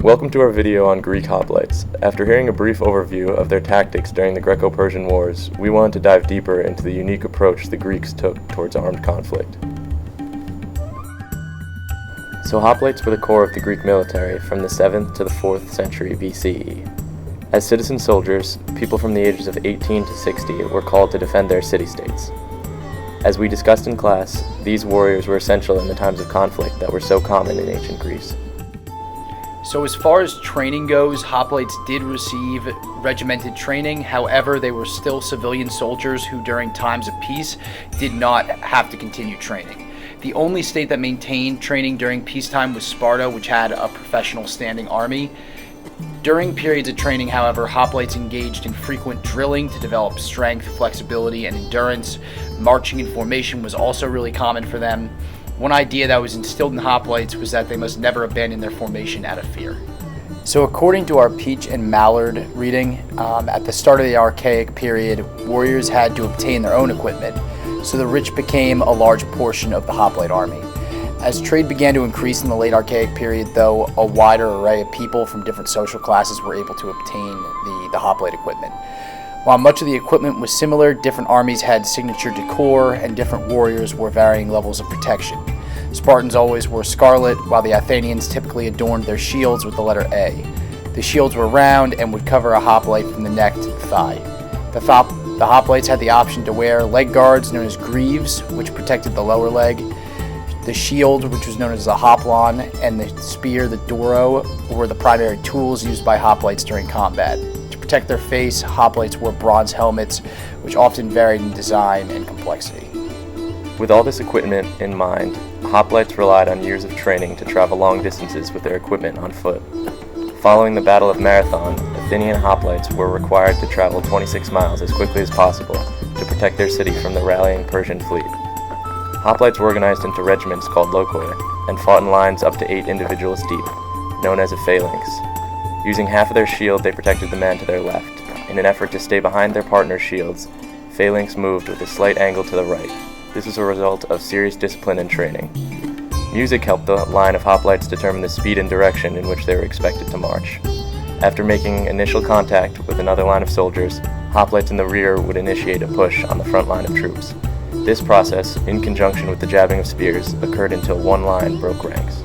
Welcome to our video on Greek Hoplites. After hearing a brief overview of their tactics during the Greco-Persian Wars, we wanted to dive deeper into the unique approach the Greeks took towards armed conflict. So hoplites were the core of the Greek military from the 7th to the 4th century BCE. As citizen soldiers, people from the ages of 18 to 60 were called to defend their city-states. As we discussed in class, these warriors were essential in the times of conflict that were so common in ancient Greece. So as far as training goes, hoplites did receive regimented training. However, they were still civilian soldiers who during times of peace did not have to continue training. The only state that maintained training during peacetime was Sparta, which had a professional standing army. During periods of training, however, hoplites engaged in frequent drilling to develop strength, flexibility, and endurance. Marching in formation was also really common for them. One idea that was instilled in hoplites was that they must never abandon their formation out of fear. So according to our Peach and Mallard reading, at the start of the Archaic period, warriors had to obtain their own equipment, so the rich became a large portion of the hoplite army. As trade began to increase in the late Archaic period, though, a wider array of people from different social classes were able to obtain the hoplite equipment. While much of the equipment was similar, different armies had signature decor, and different warriors wore varying levels of protection. Spartans always wore scarlet, while the Athenians typically adorned their shields with the letter A. The shields were round and would cover a hoplite from the neck to the thigh. The hoplites had the option to wear leg guards known as greaves, which protected the lower leg, the shield, which was known as the hoplon, and the spear, the doro, were the primary tools used by hoplites during combat. To protect their face, hoplites wore bronze helmets, which often varied in design and complexity. With all this equipment in mind, hoplites relied on years of training to travel long distances with their equipment on foot. Following the Battle of Marathon, Athenian hoplites were required to travel 26 miles as quickly as possible to protect their city from the rallying Persian fleet. Hoplites were organized into regiments called lochoi and fought in lines up to 8 individuals deep, known as a phalanx. Using half of their shield, they protected the man to their left. In an effort to stay behind their partner's shields, phalanx moved with a slight angle to the right. This was a result of serious discipline and training. Music helped the line of hoplites determine the speed and direction in which they were expected to march. After making initial contact with another line of soldiers, hoplites in the rear would initiate a push on the front line of troops. This process, in conjunction with the jabbing of spears, occurred until one line broke ranks.